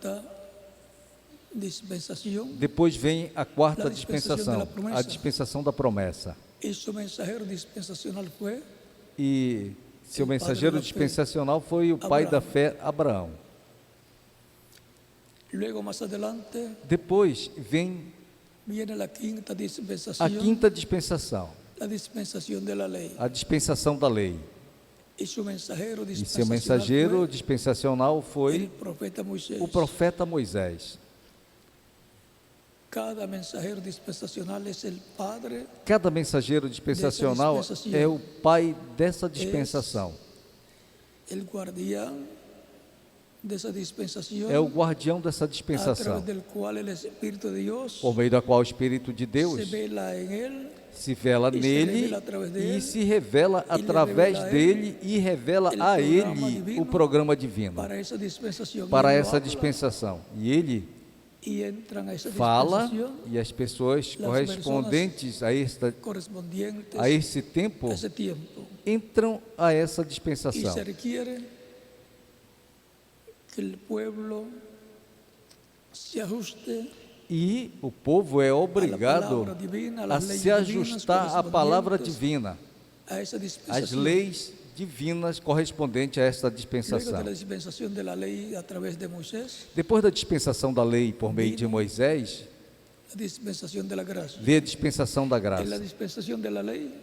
cuarta dispensación, Depois vem a quarta La dispensação dispensação, da promessa. a dispensação da promessa. y su mensajero dispensacional fue E seu O padre mensageiro da fé, dispensacional foi o pai da Abraão. fé, Abraão. luego más adelante Depois vem viene la quinta a dispensación, quinta dispensação, la dispensación de la ley, a dispensação da lei. y su mensajero E seu dispensacional mensageiro fue dispensacional el foi profeta Moisés. o profeta Moisés. Cada mensajero dispensacional es el padre, Cada mensageiro dispensacional dispensação. é o pai dessa dispensação, el guardián de esa dispensación, é o guardião dessa a dispensação, través del cual el Espíritu de Dios por meio da qual o Espírito de se Deus vela en él se vela e se nele revela através e dele, se revela e lhe através revela a dele e revela ele a programa ele divino o programa divino para esa dispensación. para Y él essa habla, dispensação. E ele y entran a esa fala dispensación e as pessoas Las correspondentes correspondientes a esse tempo a ese tiempo. entram a essa Y dispensação. se requiere que el pueblo se ajuste E o povo é a la obrigado palabra divina, a a las leyes se divinas ajustar à palavra correspondientes divina, a esa às dispensación. leis divinas correspondentes a esta Luego de dispensação. la dispensación de la ley a través de Moisés, Depois da dispensação da lei por meio de Moisés, la dispensación de la gracia. veio a dispensação da En la graça. dispensación de la ley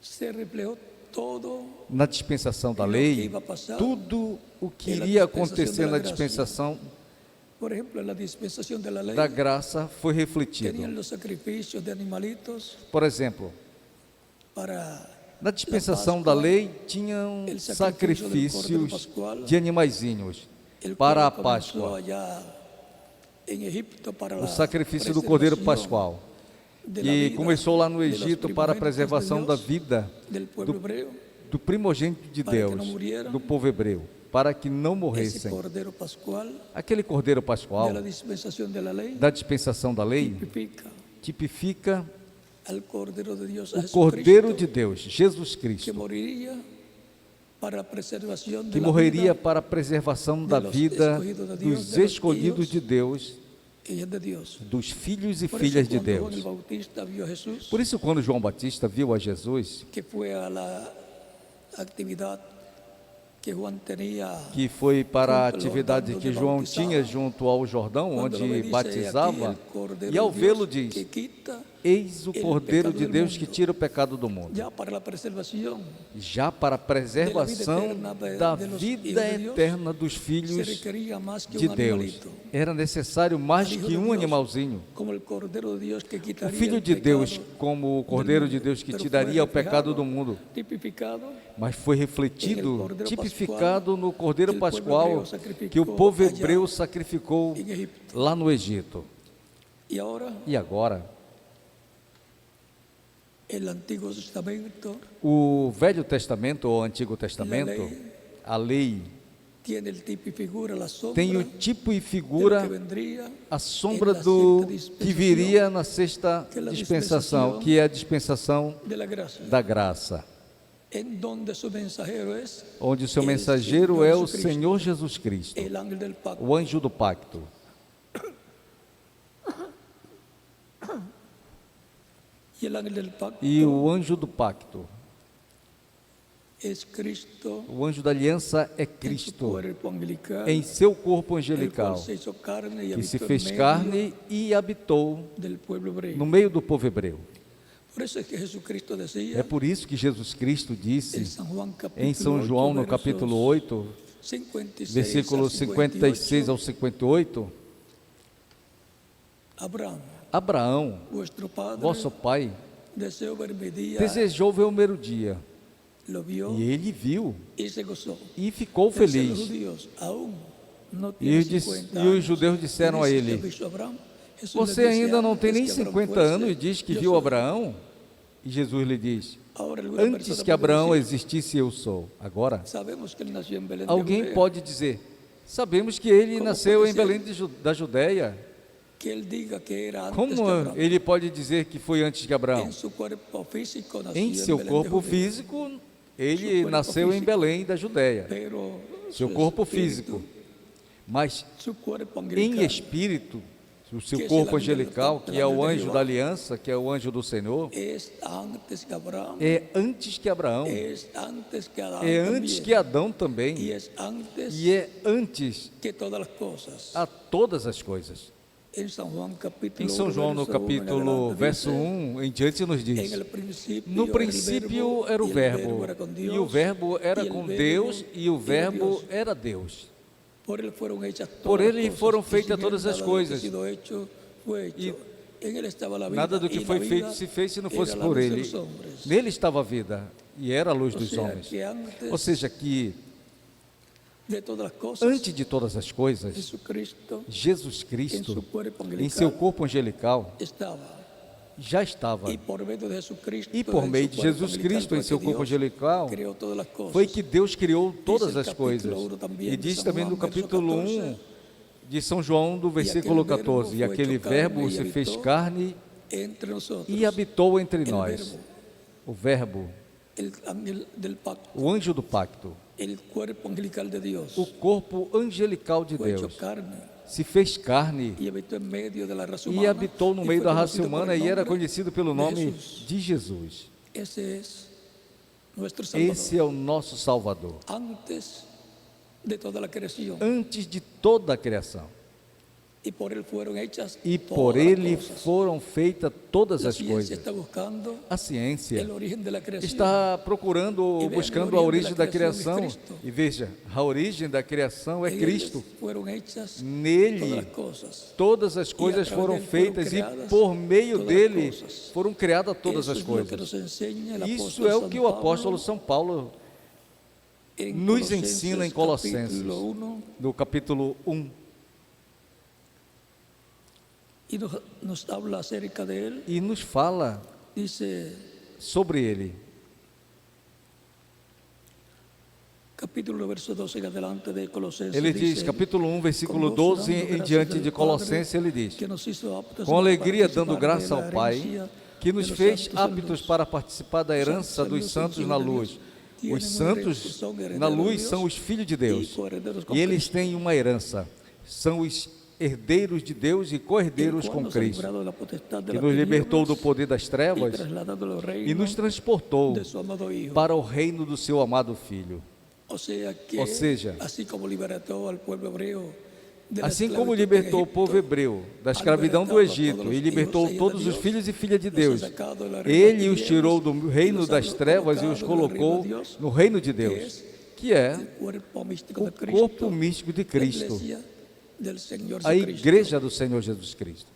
se reflejó todo Na dispensação da em lo que lei, iba a passar, tudo o que em la iria dispensação acontecer da na graça. dispensação Por ejemplo, en la dispensación de la ley da graça foi refletido. tenían los sacrificios de animalitos Por exemplo, para na dispensação da lei tinham el sacrificio del Cordero sacrifícios Pascual, de animaizinhos el para a cual comenzó Páscoa, allá en Egipto para o la sacrifício do Cordeiro preservación Pascual, de la que vida começou lá no de los Egito para a primogénitos preservação de da Dios, vida del pueblo hebreo, do primogênito de para que Deus, não murieran, do povo hebreu, para que não ese morressem. Cordero Pascual Aquele Cordeiro de Pascual la dispensación de la ley da dispensação da lei tipifica tipifica al Cordero de Dios, a o Jesucristo, Cordeiro de Deus, Jesus que Cristo, moriría para a preservação que de la morreria vida para a preservação da los vida escogidos de Dios, dos de los escolhidos hijos de Deus, y es de Dios. dos filhos e Por filhas eso, de cuando Juan Deus. el Bautista vio a Jesús, Por isso, quando João Batista viu a Jesus, que fue a la actividad que Juan tenía, que foi para a junto ao atividade Jordão que onde João batizava, tinha junto ao Jordão, quando lo ve, onde dice, batizava, "Aquí el Cordero e ao de vê-lo Dios que diz: quita Eis o el Cordeiro pecado de del Deus mundo". que tira o pecado do mundo. ya para la preservación Já para a preservação eterna da de los vida hijos de Dios, eterna dos se filhos requería más que de un Deus, animalito, era necessário mais Al Hijo que de um Dios, animalzinho. como el Cordero de Dios que O quitaría Filho el de Deus, pecado como o del Cordeiro de mundo. Deus que Pero tiraria o fue pecado do reflejado, mundo, tipificado mas foi em el refletido, Cordeiro tipificado no Cordeiro que o povo Pascual hebreu sacrificou que o povo allá hebreu sacrificou en Egipto. lá no Egito. Y ahora E agora, el Antiguo Testamento o Velho Testamento ou Antigo Testamento, lei a lei tiene el tipo y figura, la sombra tem o tipo e de lo figura, que vendría a sombra en la do sexta dispensação, que viria na sexta que é a dispensação, que é a dispensação de la gracia, da graça, en donde su mensajero es onde o seu el mensageiro Señor é o Jesucristo, Senhor Jesus Cristo, el ángel del pacto. o anjo do pacto. Y el ángel del pacto E o anjo do pacto, es Cristo o anjo da aliança é en su Cristo, cuerpo angelical, em seu corpo el cual angelical, se hizo carne y que se habitó en fez medio carne e habitou del pueblo hebreo. no meio do povo hebreu. Por eso es que Jesucristo É decía por isso que Jesus Cristo en disse San Juan em São 8, João, no versos capítulo 8, 56 versículos a 56 ao 58, Abraham, Abraão, vuestro padre, vosso pai, deseó ver mi día, desejou ver o meu dia, lo vio e ele viu y se gozó. e ficou Pero si los feliz. judíos aún no E tienen os 50 e os anos, judeus disseram a y dicen que ele: ha visto a Abraham, Jesús Você les dice, ainda não tem antes nem que Abraham 50 fuese, anos e diz que yo viu soy. Abraão? E Jesus lhe diz: Ahora, alguna Antes persona que puede Abraão decir, existisse, eu sou. Agora, sabemos que él nació en Belén de alguém Judea, pode dizer: Sabemos que ele Como nasceu pode em ser? Belém da Judéia. que él diga que era antes Como que Abraham. ele pode dizer que foi antes que Abraão? En su cuerpo físico nació Em seu Belén de corpo Judea, físico, ele corpo nasceu em físico. Belém da Judéia. pero Seu su corpo espíritu físico. mas su cuerpo em angelical espírito, o seu Que é corpo o angelical, que é o anjo anjo da aliança, que é o anjo do Senhor, es antes que Abraham, é antes que Abraão, es antes que Adán é antes también, que Adão y também, es antes e é antes que todas las cosas. a todas as coisas. En San Juan capítulo Em São João, no 1, verso 1 en capítulo adelante, verso dice, 1 em diante, nos diz: en el principio no princípio era o y el Verbo, era con e Dios, o Verbo era y el com Verbo Deus, e o era Verbo Dios. era Deus. Por él fueron hechas todas Por ele las cosas, foram y feitas sin él todas as nada de lo que ha coisas. sido hecho, fue hecho. E En él estaba la vida, Nada do que y la foi vida feito se fez se não era fosse la por luz de ele. los hombres. Nele estava a vida, e era a luz O dos sea, homens. que antes Ou seja, que de todas las cosas, antes de todas as coisas, Jesucristo Jesus en Cristo, su cuerpo em seu angelical corpo angelical, estaba. já estava. Y por medio de Jesucristo, E por en meio su de cuerpo Jesus angelical, Cristo, em fue seu que corpo Dios angelical, creó todas las cosas. foi que Deus criou todas o as coisas. capítulo 1 também E de diz São também no João, verso capítulo 14, 1 de São João, do versículo 14: E aquele Verbo se fez carne entre nosotros, e habitou entre El nós. Verbo. O Verbo, el ángel del pacto, o anjo do pacto, el cuerpo angelical de Dios, o corpo angelical de fue hecho Deus, carne se fez carne y habitó en medio de la raza e humana, habitou no y meio fue da raça conocido por humana el e era nombre conhecido pelo de nome Jesús. de Jesus. Ese es nuestro Salvador. Esse é o nosso Salvador. Antes de toda la creación, Antes de toda a criação. y por él fueron hechas E todas por las ele cosas. foram feitas todas La as ciencia coisas. está buscando A ciência el origen de la creación. está procurando, E veja, buscando a a origem origem da da criação é criação. Cristo. E veja, a origem da criação é En él Cristo. fueron hechas todas Nele las cosas. todas as coisas através foram dele foram feitas e criadas por meio todas as dele coisas. foram criadas todas Eso as es lo que nos coisas. enseña el Isso apóstolo é o San que o Pablo apóstolo São Paulo en nos Colosenses, ensina em Colossenses, capítulo 1, no capítulo 1, y nos habla acerca de él. e nos fala Dice, sobre ele. capítulo verso 12 en adelante de Colosenses. Ele diz, dice, capítulo 1, versículo "Con gozo 12 dando em gracias diante al de Padre, Colossenses, ele diz: que nos hizo aptos com para alegria participar dando de graça la ao Pai, herencia que de nos los fez santos en aptos luz. para participar da herança Santos dos en santos luz, na hijos de luz. Dios, Os tienen una santos herencia, son herederos na de luz Dios são os filhos de y Deus. coherederos con E eles Cristo, têm uma herança. São os herdeiros de Deus e el co-herdeiros cual com nos ha Cristo, librado de la potestad de que las nos libertou do tinieblas poder das y trevas trasladado al reino e nos transportou de su amado Hijo. para o reino do seu amado Filho. O seja, assim como libertou al pueblo hebreu de la Assim como esclavitud en libertou o Egipto, povo hebreu da escravidão do Egito e libertou todos os filhos e filhas de Deus, ele os tirou do reino das trevas e os colocou no reino de Deus, que é el cuerpo místico o de corpo Cristo, místico de la Cristo, iglesia del Señor a Jesucristo. igreja do Senhor Jesus Cristo,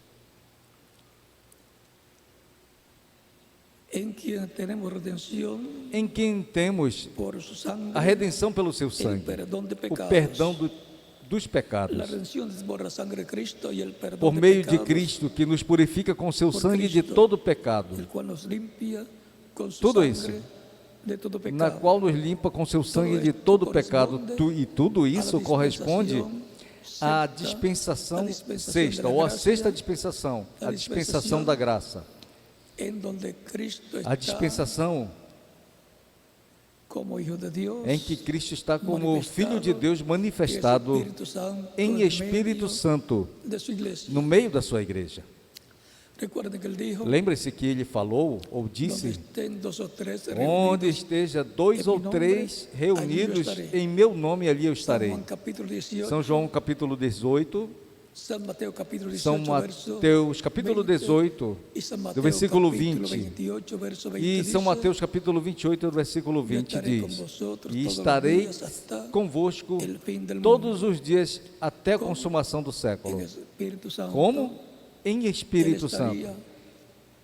En quien tenemos redención em quem temos por su sangre, a redenção pelo seu el sangue, perdón de o pecados. perdão dos La pecados, redención es por la sangre de Cristo y el perdón por de meio de pecados, Cristo, que nos purifica com seu por sangue de Cristo, todo pecado, el cual nos limpia con su Tudo sangre isso, de todo na pecado. qual nos limpa com seu sangue de todo pecado. E tudo isso corresponde à dispensação sexta, ou à sexta dispensação, a dispensação da graça, en donde Cristo a está dispensação como Hijo de Dios, em que Cristo está como Filho de Deus manifestado Espírito Santo em Espírito medio Santo de su iglesia. no meio da sua igreja. Recuerden que él dijo, Lembre-se que ele falou ou donde disse: estén dos o tres onde reunidos, esteja dois ou três reunidos em meu nome, ali eu San estarei. Juan capítulo 18, São João capítulo 18, San Mateo capítulo 18, São Mateus capítulo 18, y San Mateo do versículo capítulo 20, 28, verso 20 e dice, São Mateus capítulo 28, do versículo 20 estarei com diz: vosotros e todos os estarei dias hasta convosco el fin del todos os dias até a consumação do en século. Espíritu Santo. Como? Em Él Espírito estaría Santo.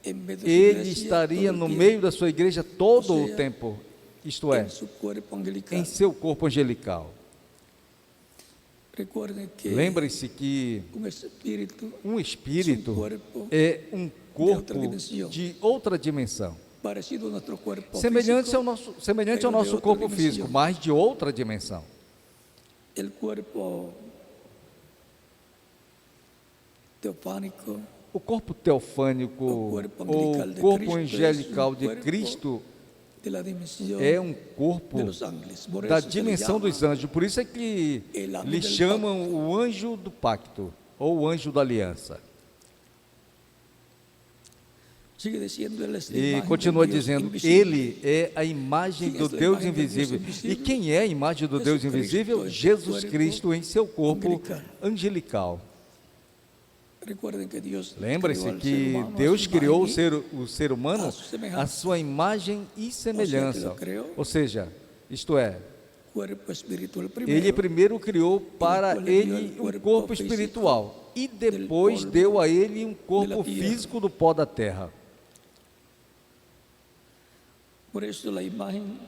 en medio de su Ele iglesia estaria todo el no tiempo, meio da sua igreja todo Ou o seja, tempo, isto é, en su cuerpo angelical. em seu corpo angelical. Recuerden que Lembre-se que un espíritu um espírito cuerpo é um corpo outra dimensão. de outra dimensão, parecido a nuestro cuerpo semelhante físico, ao semelhante ao pero de nosso outra corpo dimensão. físico, mas de outra dimensão. El cuerpo teofánico, O corpo teofânico, O corpo ou angelical de corpo Cristo angelical é um de corpo Cristo de la dimensión é um corpo de los ángeles. Por da eso se le dimensão llama dos anjos. Por isso é que el ángel lhe del chamam pacto. o anjo do pacto, ou o anjo da aliança. Sigue diciendo, él es la E imagen continua del Dios dizendo, invisible. ele é a imagem Quem do é a Deus imagem do Deus invisível. invisível? E quem é a imagem do Deus Jesus invisível? Cristo, Jesus em Cristo em seu corpo angelical. angelical. Recuerden que Dios Lembre-se creó al ser que humano a Deus su criou imagen o ser humano a sua semelhança. à sua imagem e semelhança. ele criou. Ou seja, isto é, y cuerpo espiritual ele primero. primeiro criou para depois lhe deu ele o um corpo corpo físico espiritual e del depois polvo deu a ele um de corpo la tierra. físico do pó da terra. Por eso la imagen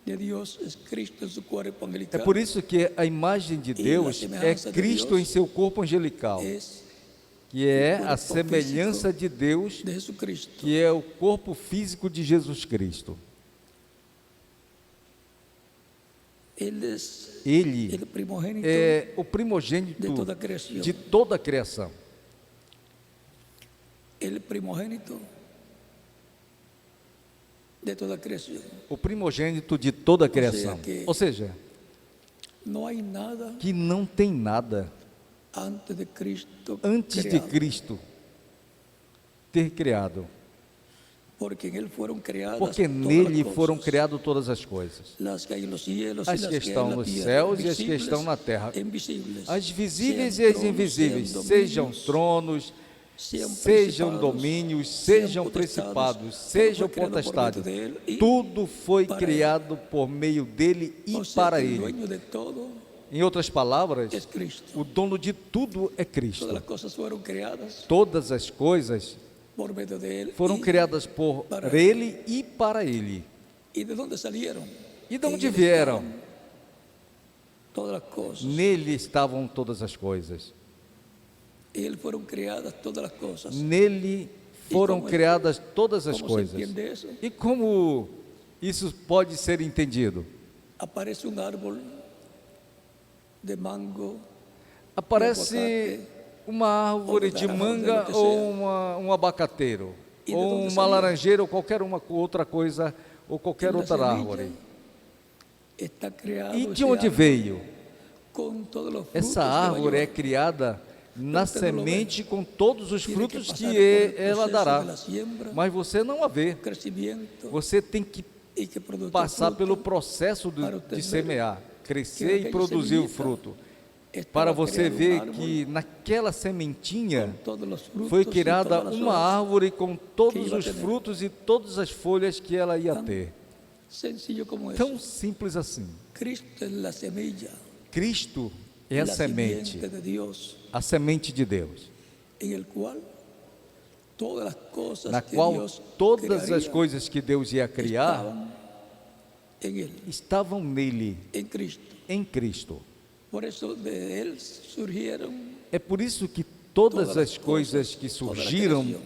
de Dios es Cristo en su cuerpo É angelical. por isso que a imagem de Deus é Cristo em seu corpo angelical, Es que é o a corpo semelhança de Deus, de Jesucristo. que é o corpo físico de Jesus Cristo. Él es Ele el primogénito é o primogênito de toda a criação. de toda a criação. El primogénito de toda a criação. O primogênito de toda a criação. que- Ou seja, No hay nada que não tem nada antes de Cristo antes de creado, Cristo ter criado. porque en él fueron creadas Porque todas nele las foram cosas, criadas todas as coisas. las que hay en los cielos y As las que que hay estão en la nos tierra, céus e as que visibles estão na terra. e invisibles, As visíveis e sejam as tronos, invisíveis, sejam sejam domínios, tronos, sejam sejam principados, domínios, sejam sejam potestades, principados, tudo sejam foi criado por potestades. meio dele e Tudo foi para criado por meio dele e o sea, para que el ele. dueño de todo Em outras palavras, es Cristo. o dono de tudo é Todas Cristo. las cosas fueron creadas Todas as coisas por medio de él. foram y, criadas por para ele e para ele. ¿Y de dónde salieron? E de En onde él vieram? estaban todas las cosas. Nele estavam todas as coisas. En él fueron creadas todas las cosas. Nele foram como- criadas todas as ¿Cómo se coisas. entiende eso? E como isso pode ser entendido? Aparece un árbol de mango, Aparece uma árvore de manga ou um abacateiro, E de ou onde uma saiu? laranjeira, ou qualquer uma outra coisa, ou qualquer y la outra semilla árvore. está creado E ese de onde árbol veio? con todos los frutos Essa que va a árvore é llevar. criada na Você não semente com todos os Tiene frutos passar que por el ela proceso dará. de la siembra, Mas você não a vê. crecimiento Você tem que y que produzca passar fruto. pelo processo para de obter semear, crescer e aquela produzir o semente fruto. Estaba Para você creado un ver árbol que naquela sementinha con todos los frutos foi y criada todas las uma hojas. árvore com todos iba a os ter. frutos e todas as folhas que ela ia ter. Sencillo como eso. Tão simples assim. Cristo es la semilla, Cristo é a la semente, simiente de Dios, a semente de Deus, en el cual todas las cosas na que qual Dios todas as crearía coisas que Deus ia criar estaban en él, estavam nele, en Cristo. em Cristo. Por eso de él surgieron É por isso que todas Todas as as coisas coisas, que toda a surgiram criação.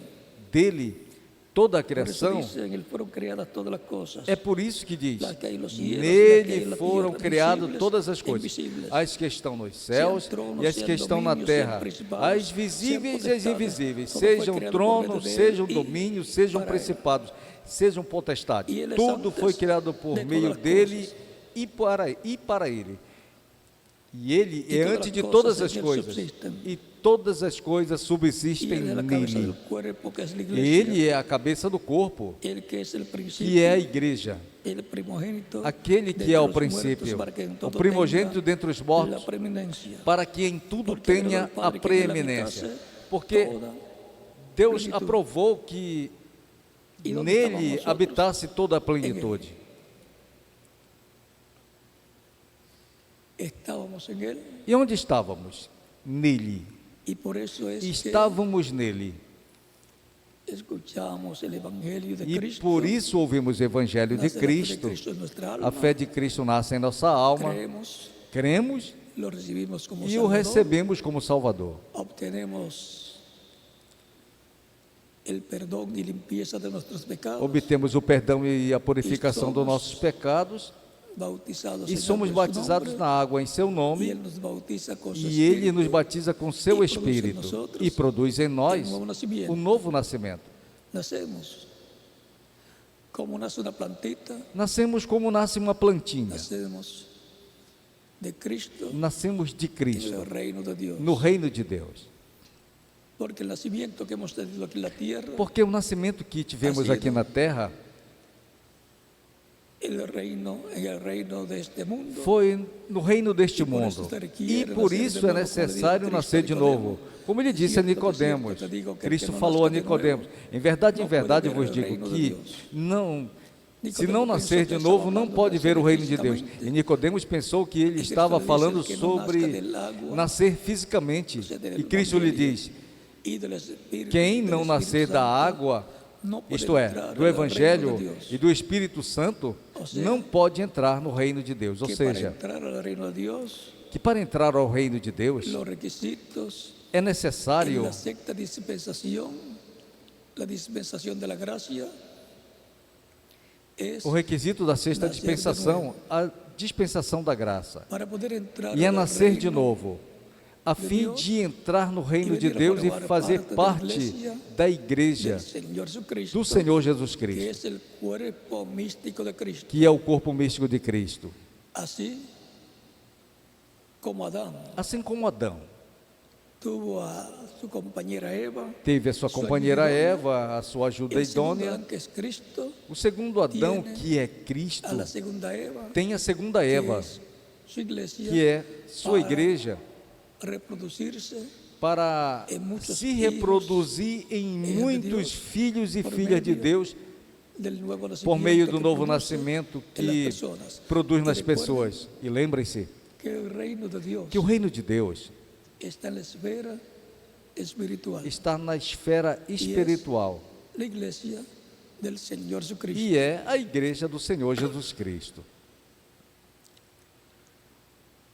dele, toda a por eso criação, dice, en él fueron creadas todas las cosas. é por isso que diz: Las que hay en los cielos, las que hay nele en la foram tierra, criadas visibles todas as e coisas, invisíveis. as que estão nos céus tronos, e as que sejam estão na domínios, terra, sejam principados, as visíveis e as sejam invisíveis, potestades. Tudo foi sejam criado por tronos, meio dele sejam e domínios, sejam para ele. principados, sejam potestades. E ele é Tudo antes foi criado por de meio todas as dele coisas. e para ele. E ele E é todas antes as de coisas todas em as ele coisas. subsistem. E todas as coisas Y subsistem él es la cabeza nele. del cuerpo, que es la iglesia. Ele é a cabeça do corpo, Él que es el principio, que é a igreja. el primogénito, Aquele de que é o los muertos, princípio, para que en o todo primogênito tenga dentre os la mortos, preeminencia. para que em tudo Porque agradou tenha ao Padre a que nele preeminência. habitasse Porque toda Deus plenitude. aprovou que E onde nele estávamos nós habitasse toda a plenitude. Estábamos en él E onde estávamos? Nele. y por eso es Estávamos nele. que escuchamos el evangelio de E Cristo. por isso ouvimos o Evangelho de nace la fe de Cristo. Cristo en nuestra alma, A fé de Cristo nasce em nossa alma. creemos, Cremos lo recibimos como e o Salvador, recebemos como Salvador. obtenemos el perdón y limpieza de nuestros pecados, Obtemos o perdão e a purificação dos nossos pecados bautizados e en somos agua en su batizados nombre, na água em seu y nome. Él nos bautiza con su E Ele Espíritu, nos batiza com seu e produz em Espírito nosotros e produz em nós um novo nascimento. o novo nascimento. Nacemos como nace una plantita, Nascemos como nasce uma plantinha. nacemos de Cristo Nascemos de en el Cristo, reino de Dios. no reino de Deus. Porque el nacimiento que hemos tenido aquí en la tierra, Porque o nascimento que tivemos Assim, aqui na terra en el reino de este mundo, foi no reino deste E por isso mundo. se requer E por nascer isso de é novo, necessário como nascer disse de Nicodemo. novo. Como ele disse a Cierto, de Nicodemos, cierto te digo que Cristo el que no falou a nazca de Nicodemos, nuevo, em não verdade pode vos ver o digo reino de que Deus. não, se Nicodemo não pensou nascer que de estava novo, não falando pode ver o reino de Deus. fisicamente. E Nicodemos pensou que ele Cristo estava lhe disse, falando "El que não nasca sobre del agua, nascer fisicamente. ou seja, del E Cristo lhe Evangelho, diz, e del Espírito, quem del não Espírito nascer da Santo, água, não pode isto é, entrar do no Evangelho reino de Deus. e do Espírito Santo, Ou seja, não pode entrar no reino de Deus. Ou Que para seja, entrar al reino de Deus, que para entrar ao reino de Deus los requisitos é en necessário la sexta dispensación, la dispensación de la gracia, es o requisito da sexta nascer de dispensação, a dispensação da graça. para poder entrar E é al nascer de reino novo, a fim Deus de entrar no reino e de vir a Deus e formar fazer parte da parte igreja da igreja del Señor Jesucristo, do Senhor Jesus que Cristo, es el cuerpo místico de Cristo. que é o corpo místico de Cristo. Así como Adán Assim como Adão tuvo a su compañera Eva, teve a sua Sua companheira idônea, Eva, a sua ajuda el segundo idônea, Adán, que es Cristo, o segundo Adão, tiene que é Cristo, a la segunda Eva, tem a segunda que Eva, es su iglesia, que é sua para igreja, reproducirse para em muitos se reproduzir em muitos Deus, filhos e por filhas de meio Deus, del nuevo nacimiento por meio do que novo produce nascimento en las que personas. produz Y nas recuerden pessoas. E lembrem-se que el reino de Dios que o reino de Deus está en la esfera espiritual, está na esfera espiritual la iglesia del Señor Jesucristo. e é a igreja do Senhor Jesus Cristo.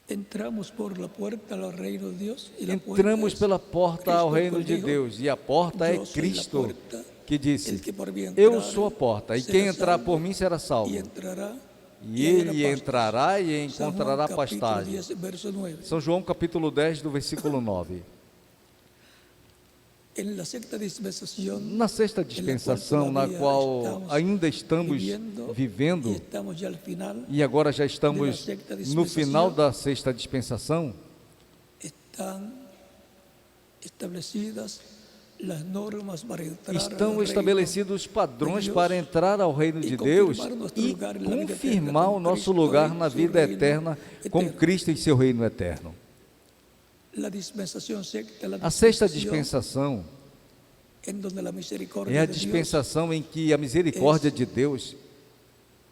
Entramos por la puerta al reino de Dios y la Entramos puerta pela porta ao Cristo reino de dijo, Deus e a porta é "Yo soy la Cristo, puerta, que disse: el que por mí Eu entrar, sou a porta, e será quem entrar salvo, por mim será salvo. y entrará E y hallará ele pastos". entrará e San Juan, encontrará capítulo pastagem. 10, verso 9. São João capítulo 10, do versículo 9. En la sexta dispensación, Na sexta dispensação, na qual ainda estamos vivendo, y estamos ya al final, e agora já estamos no final da sexta dispensação, están establecidas las normas para entrar estão al reino estabelecidos os padrões de Deus para entrar ao reino de e Deus confirmar nosso e lugar na vida confirmar eterna o com nosso Cristo lugar em na seu vida reino eterna com eterno. Cristo em seu reino eterno. La dispensación sexta, la A sexta dispensación dispensação en donde la misericordia é a de Dios dispensação em que a misericórdia de Deus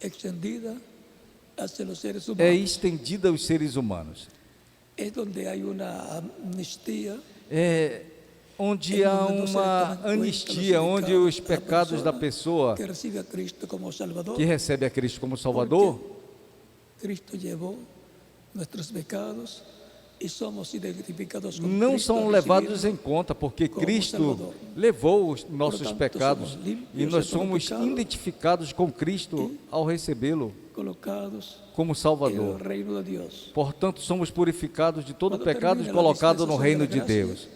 extendida hacia los seres é humanos. estendida aos seres humanos. Es donde hay una amnistía, É onde en há donde no se uma toman en cuenta anistia, los onde pecados os de la pecados da persona pessoa que recibe a Cristo como Salvador, que recebe a Cristo como Salvador, Cristo llevó nuestros pecados y somos identificados con não Cristo, são levados recibiendo em conta, porque como Cristo Salvador. levou os nossos Portanto, pecados somos limpios e nós de todo somos pecado identificados com Cristo ao recebê-lo colocados como en el Salvador. reino de Dios. Portanto, somos purificados de todo Quando pecado e termina a colocados no dispensação reino da de graça, Deus.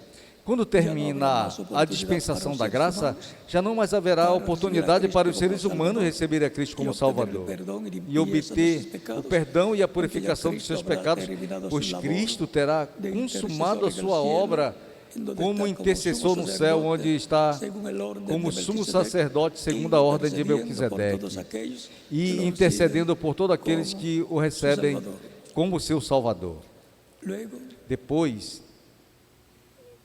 Quando haverá termina mais a oportunidade dispensação para os da seres graça, humanos já não mais haverá para oportunidade receber a para os Cristo seres como humanos Salvador receber a Cristo como e obter o Salvador perdão e e limpeza obter desses pecados, o perdão e a porque já purificação dos Cristo seus haverá pecados, terminado pois sua labor Cristo terá de consumado a intercessor sua en el cielo, obra en donde como está intercessor sumo no céu, sacerdote, onde está según el orden como de sumo Melquisedec, sacerdote segundo a ordem de intercediendo por Melquisedeque todos aquellos que e lo intercedendo reciben por todos aqueles como que o su recebem Salvador. como seu Salvador. Luego Depois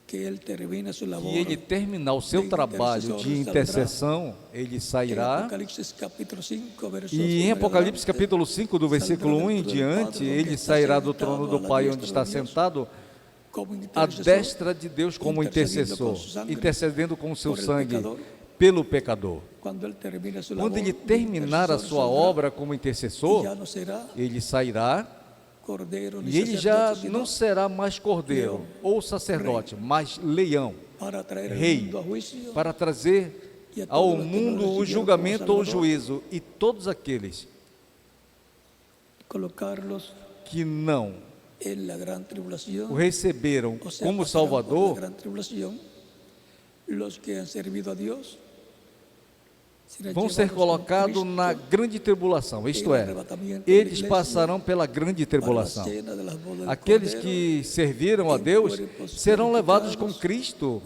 que él termina su labor, que ele terminar o seu de trabalho de intercessão, ele en sairá. Apocalipse capítulo 5, verso E em 1 Apocalipse adelante, capítulo 5, do versículo 1 em diante, ele sairá do trono do Pai, onde está sentado, como à intercessor destra de Deus como intercessor, intercedendo com o seu sangue pelo pecador. Quando ele termina sua Quando ele labor de terminar a intercessor, sua saldrá, obra como e intercessor, já não será ele sairá cordeiro e ele já sacerdote, não sino será mais cordeiro ou sacerdote, mas leão, para trazer o rei, mundo a juízo para trazer e a ao todos os que mundo não o receberam julgamento como ou o Salvador, juízo, e todos aqueles colocá-los que não en la gran tribulación, o receberam o sea, como pasarán por la Salvador, gran tribulación, los que han servido a Dios vão ser colocados na grande tribulação, isto é, eles passarão pela grande tribulação. Aqueles que serviram a Deus serão levados com Cristo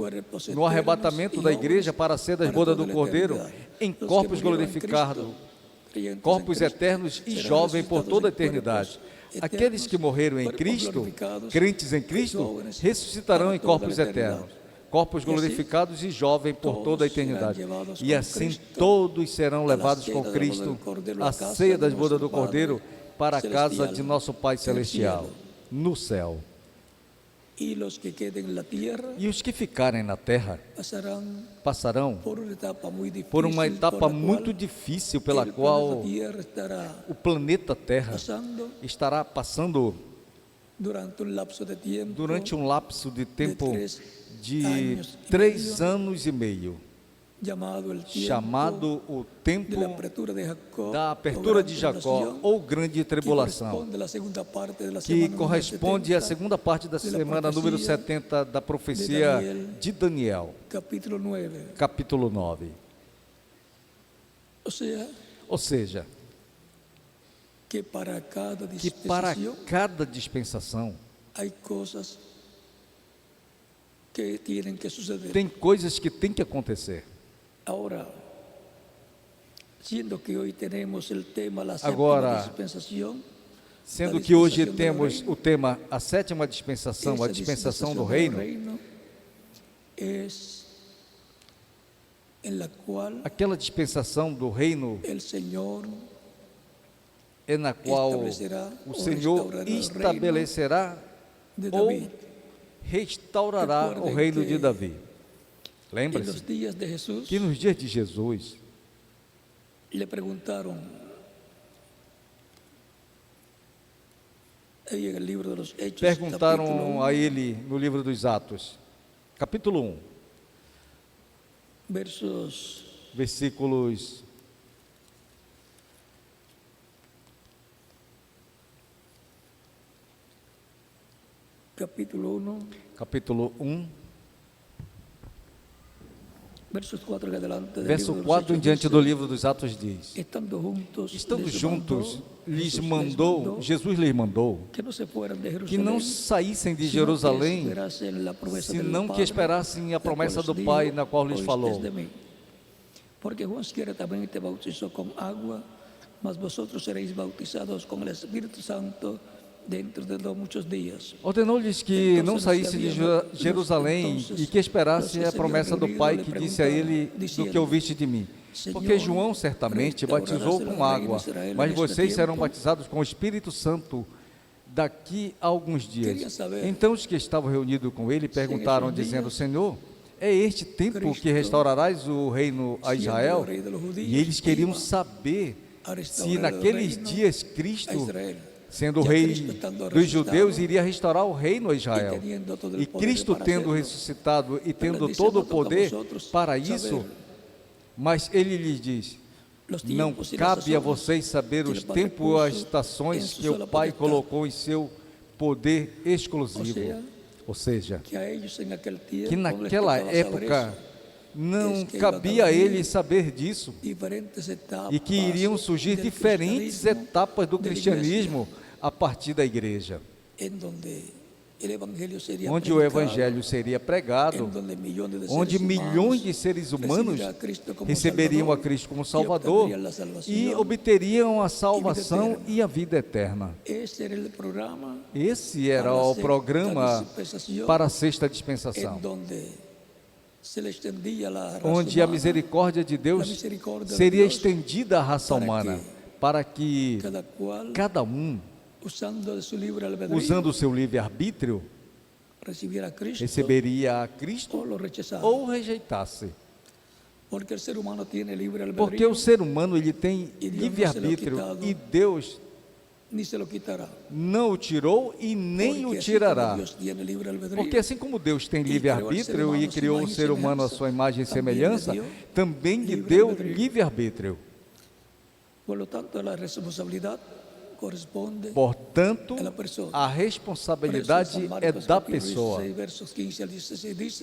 no arrebatamento da igreja para a ceia das bodas do Cordeiro, em corpos glorificados, corpos eternos e jovens por toda a eternidade. Aqueles que morreram em Cristo, crentes em Cristo, ressuscitarão em corpos eternos, corpos glorificados e jovens por toda a eternidade. E assim todos serão levados com Cristo à ceia das bodas do Cordeiro para a casa de nosso Pai Celestial, no céu. E os que ficarem na terra passarão por uma etapa muito difícil pela qual o planeta Terra estará passando durante um lapso de tempo de 3 anos e meio, chamado o tempo da apertura de Jacó, ou grande tribulação, que corresponde à segunda parte da semana número 70 da profecia de Daniel, capítulo 9. Ou seja, que para cada dispensação tem coisas que têm que acontecer. Agora, sendo que hoje temos o tema a sétima dispensação, a dispensação do reino, aquela dispensação do reino é na qual o Senhor estabelecerá ou restaurará o reino de Davi. Lembre-se que nos dias de Jesus, perguntaram a ele no livro dos Atos, capítulo 1, versículos capítulo 1, verso 4 em diante do livro dos Atos diz: estando juntos, Jesus lhes mandou que não saíssem de Jerusalém, senão que esperassem a promessa do Pai, na qual lhes falou. Porque Juan ciertamente bautizó con agua, mas vosotros seréis bautizados con el Espíritu Santo dentro de muitos dias. Ordenou-lhes que não saíssem de Jerusalém e que esperassem a promessa do Pai, que disse a ele: do que ouviste de mim. Porque João certamente batizou com água, mas vocês serão batizados com o Espírito Santo daqui a alguns dias. Então os que estavam reunidos com ele perguntaram, dizendo: Senhor, é este tempo que restaurarás o reino a Israel? E eles queriam saber se naqueles dias Cristo, sendo o rei dos judeus, iria restaurar o reino a Israel. E Cristo, tendo ressuscitado e tendo todo o poder para isso, mas ele lhes diz: não cabe a vocês saber os tempos ou as estações que o Pai colocou em seu poder exclusivo. Ou seja, que naquela época não cabia a eles saber disso, e que iriam surgir diferentes etapas do cristianismo a partir da igreja, onde o Evangelho seria pregado, onde milhões de seres humanos receberiam a Cristo como Salvador e obteriam a salvação e a vida eterna. Esse era o programa para a sexta dispensação, onde a misericórdia de Deus seria estendida à raça humana, para que cada um, usando o seu livre-arbítrio, receberia a Cristo ou rejeitasse. Porque o ser humano ele tem livre-arbítrio, e Deus não o tirou e nem o tirará. Porque assim como Deus tem livre-arbítrio e criou o ser humano à sua imagem e semelhança, também lhe deu livre-arbítrio. Portanto, a responsabilidade é da pessoa.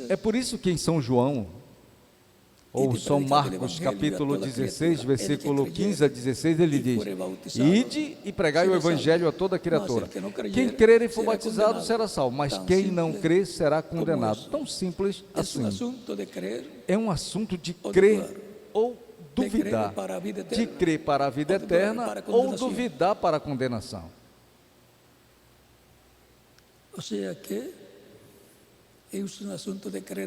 É por isso que em São João, ou São Marcos, capítulo 16, versículo 15 a 16, ele diz: ide e pregai o evangelho a toda criatura. Quem crer e for batizado será salvo, mas quem não crer será condenado. Tão simples assim. É um assunto de crer ou duvidar, de crer para a vida eterna ou duvidar para a condenação.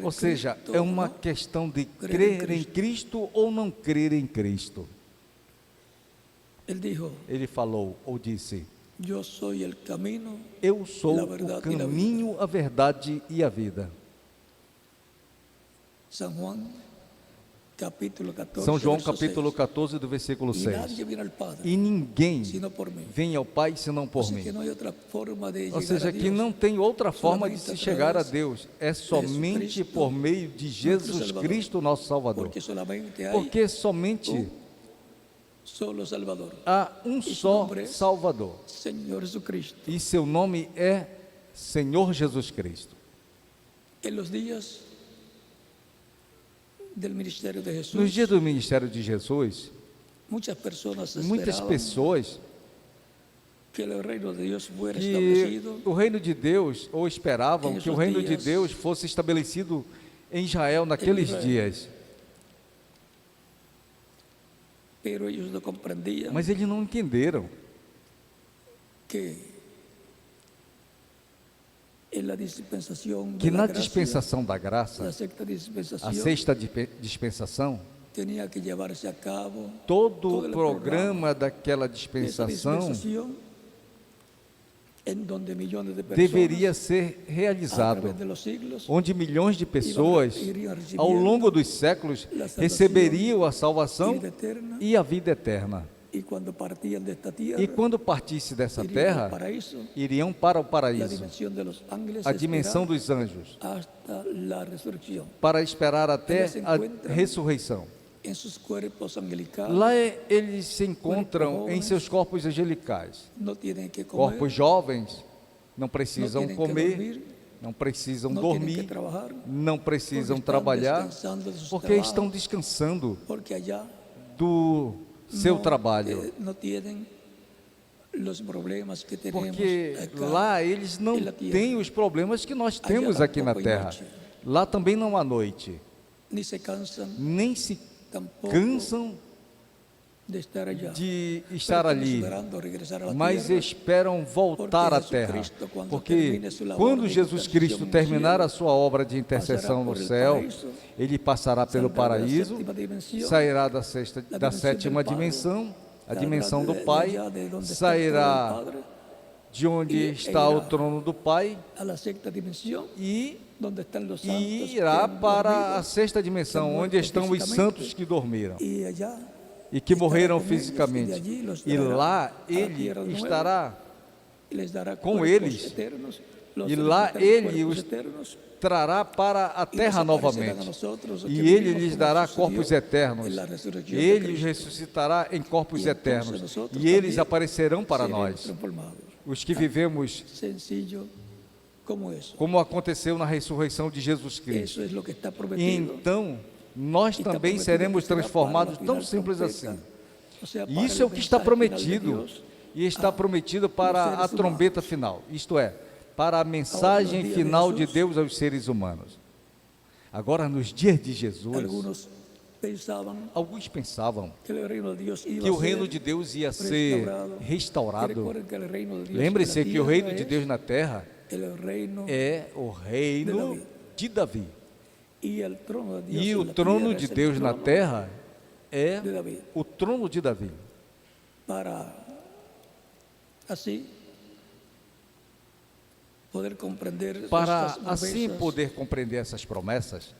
Ou seja, é uma questão de crer em Cristo ou não crer em Cristo. Ele falou ou disse: eu sou o caminho, a verdade e a vida. São João capítulo 14 do versículo 6. E ninguém vem ao Pai senão por mim. Ou seja, que não tem outra forma de se chegar a Deus, é somente por meio de Jesus Cristo, nosso Salvador. Porque somente há um só Salvador, e seu nome é Senhor Jesus Cristo. Nos dias do ministério de Jesus, muitas pessoas que o reino de Deus, ou esperavam que o reino de Deus fosse estabelecido em Israel naqueles dias. Mas eles não entenderam que na dispensação da graça, a sexta dispensação, todo o programa daquela dispensação deveria ser realizado, onde milhões de pessoas, ao longo dos séculos, receberiam a salvação e a vida eterna. E quando partisse dessa terra, iriam para o paraíso, a dimensão dos anjos, para esperar até a ressurreição. Lá eles se encontram em seus corpos angelicais, corpos jovens, não precisam comer, não precisam dormir, não precisam trabalhar, porque estão descansando do seu trabalho, porque lá eles não têm os problemas que nós temos aqui na terra. Lá também não há noite, nem se cansam de estar ali, mas esperam voltar à terra, porque quando Jesus Cristo terminar a sua obra de intercessão no céu, ele passará pelo paraíso, sairá da sétima dimensão, a dimensão do Pai, sairá de onde está o trono do Pai e irá para a sexta dimensão, onde estão os santos que dormiram e que morreram fisicamente, e lá ele estará com eles, e lá ele os trará para a terra novamente, e ele lhes dará corpos eternos, ele os ressuscitará em corpos eternos, e eles aparecerão para nós, os que vivemos como aconteceu na ressurreição de Jesus Cristo. E então nós também seremos transformados, tão simples assim. E isso é o que está prometido, e está prometido para a trombeta final, isto é, para a mensagem final de Deus aos seres humanos. Agora, nos dias de Jesus, alguns pensavam que o reino de Deus ia ser restaurado. Lembre-se que o reino de Deus na terra é o reino de Davi. E o trono de Deus na terra é o trono de Davi. Para assim poder compreender essas promessas,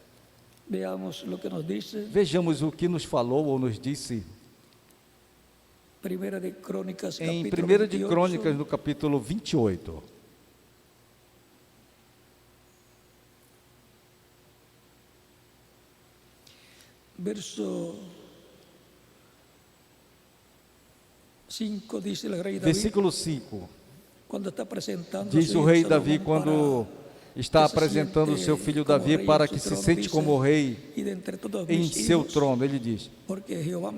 vejamos o que nos falou ou nos disse em 1 de Crônicas, no capítulo 28. Versículo 5. Diz o rei Davi, quando está apresentando o seu filho Davi para que se sente como rei em seu trono. Ele diz: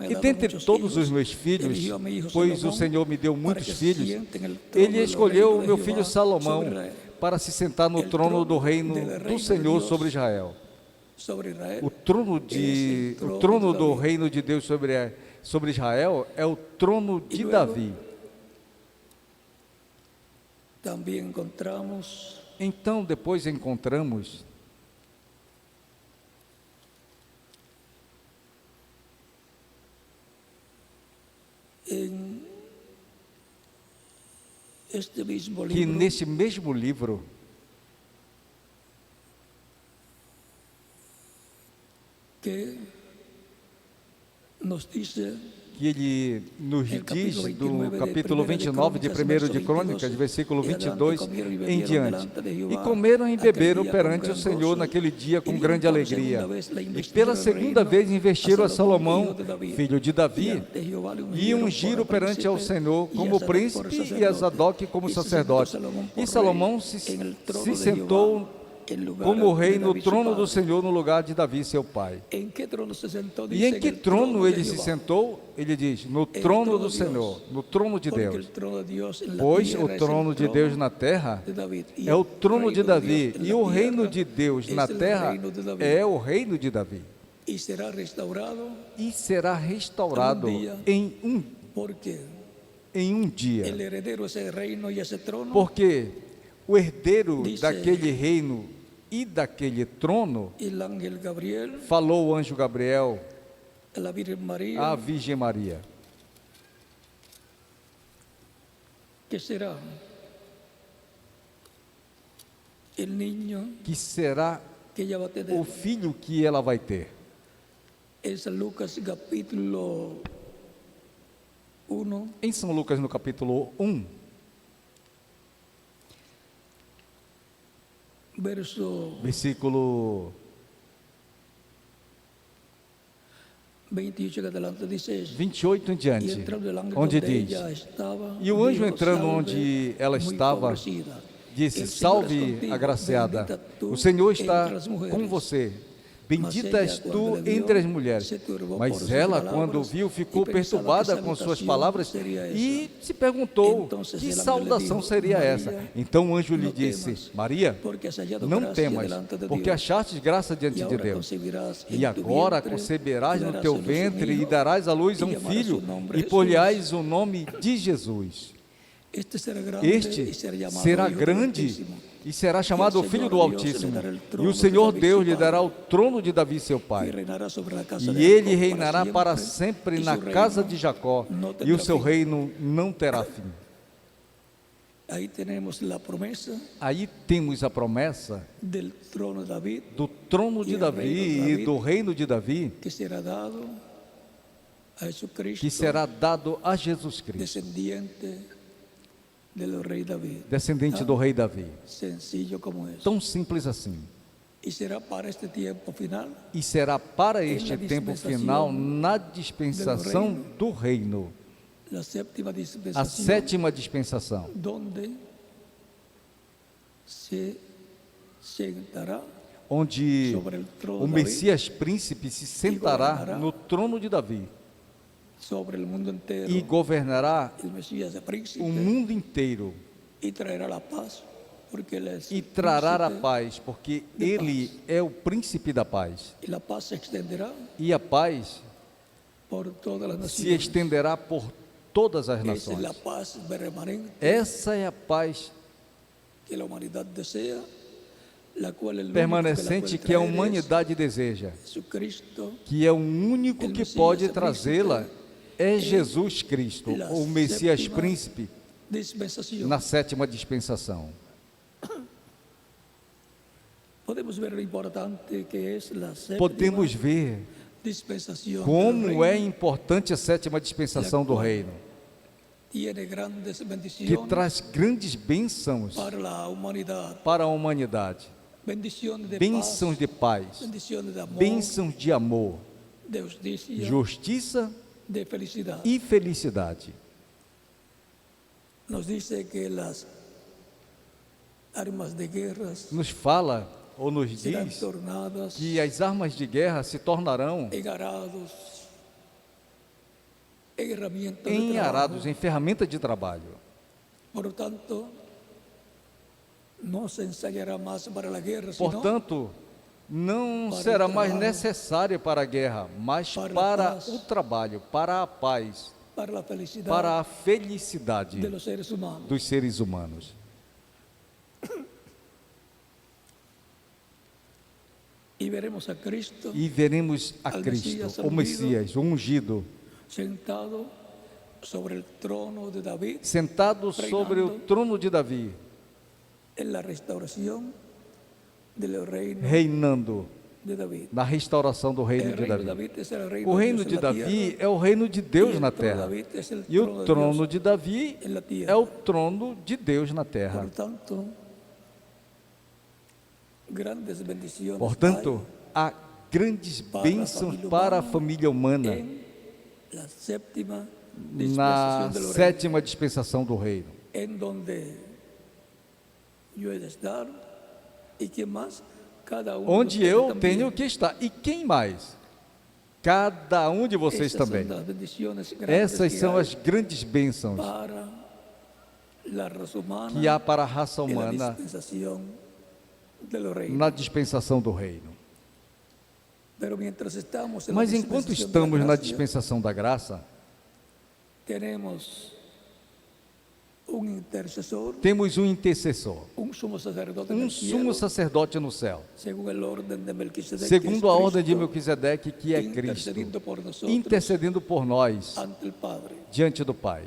e dentre todos os meus filhos, pois o Senhor me deu muitos filhos, Ele escolheu o meu filho Salomão para se sentar no trono do reino do Senhor sobre Israel. O trono do reino de Deus sobre Israel é o trono de Davi. Então, depois encontramos que neste mesmo livro que ele nos diz do capítulo 29 de 1 de Crônicas, versículo 22 em diante: e comeram e beberam perante o Senhor naquele dia com grande alegria, e pela segunda vez investiram a Salomão, filho de Davi, e ungiram perante ao Senhor como príncipe e a Zadok como sacerdote. E Salomão se sentou como rei no trono do Senhor, no lugar de Davi, seu pai. E em que trono ele se sentou? Ele diz: no trono do Senhor, no trono de Deus. Pois o trono de Deus na terra é o trono de Davi, e o reino de Deus na terra é o reino de Davi. E será restaurado em um dia. Porque o herdeiro daquele reino e daquele trono, falou o anjo Gabriel à Virgem Maria, que será o filho que ela vai ter. Em São Lucas, no capítulo 1, versículo 28 em diante, onde diz: e o anjo entrando onde ela estava, disse: salve, agraciada, o Senhor está com você. Bendita és tu entre as mulheres. Mas ela, quando viu, ficou perturbada com suas palavras e se perguntou que saudação seria essa. Então o anjo lhe disse: Maria, não temas, porque achaste graça diante de Deus. E agora conceberás no teu ventre e darás à luz a um filho, e pôr-lhe-ás o nome de Jesus. Este será grande e será chamado o Filho do Altíssimo, e o Senhor Deus lhe dará o trono de Davi seu pai, e ele reinará para sempre na casa de Jacó, e o seu reino não terá fim. Aí temos a promessa do trono de Davi e do reino de Davi, que será dado a Jesus Cristo, descendente do rei Davi. Tão simples assim. E será para este tempo final, na dispensação do reino, a sétima dispensação, onde o Messias príncipe se sentará no trono de Davi e governará o mundo inteiro e trará a paz, porque ele é o príncipe da paz, e a paz se estenderá por todas as nações. Essa é a paz permanecente que a humanidade deseja, que é o único que pode trazê-la. É Jesus Cristo, o Messias príncipe, na sétima dispensação. Podemos ver como é importante a sétima dispensação do reino, que traz grandes bênçãos para a humanidade, bênçãos de paz, bênçãos de amor, justiça e felicidade. armas de guerra nos fala ou nos serão diz tornadas que as armas de guerra se tornarão em arados, em ferramentas de em arados, trabalho. em ferramenta de trabalho. Portanto, não se ensaiará mais para a guerra, Portanto, não para o será mais trabalho, necessário para a guerra, mas para a para paz, o trabalho, para a paz, para a felicidade para a felicidade de los seres humanos. dos seres humanos. E veremos a Cristo E veremos a al Cristo, Mesías o Messias, o ungido, sentado sobre el trono de David sentado sobre o trono de Davi, en la restauración del reino reinando de David. na restauração do reino El de reino de Davi. David es el reino O de reino Dios de en la Davi tierra, é o reino de y Deus el na trono de terra. David es el E o trono de trono Dios de Davi en la tierra. é o trono de Deus na terra. Portanto, grandes bendiciones Portanto, há grandes bênçãos para a família humana hay en la séptima na dispensación del reino, sétima dispensação do reino, en donde yo he de estar y que más cada uno de onde ustedes eu también. tenho que estar. E quem mais? Cada um de vocês Esas também. son las bendiciones grandes Essas que são hay as grandes bênçãos para la raza humana que há para a raça en la humana dispensación del reino. na dispensação do reino. Pero mientras estamos en la Mas enquanto dispensación de la estamos na gracia, dispensação da graça, tenemos un intercesor, temos um intercessor, un sumo sacerdote en um el cielo, sumo sacerdote no céu, según el orden de Melquisedec, segundo a ordem de Cristo, Melquisedeque, que é Cristo, intercediendo por nosotros intercedendo por nós ante el Padre, diante do Pai.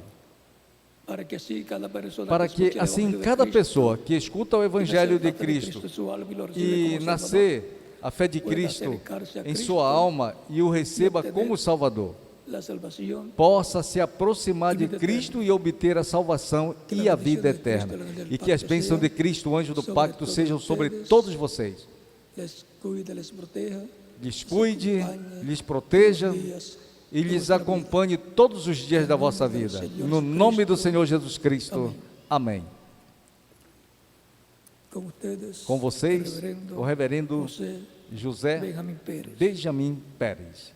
para que así cada persona Para que que, escuche el assim, Evangelio de cada Cristo, pessoa que escuta o Evangelho de nacer la fe Cristo en su alma y lo recibe e como Salvador, nascer a fé de Cristo em sua alma e o receba como Salvador, la salvación possa se aproximar de Cristo e obter a salvação e a vida eterna. E que as bênçãos de Cristo, o anjo do pacto, sejam sobre todos vocês. les cuide, les proteja, Lhes cuide, lhes proteja días e lhes acompanhe todos os dias da vossa vida. No nome do Senhor Jesus Cristo. Amém. con ustedes, Com vocês, o reverendo José José Benjamín Pérez. Benjamin Pérez.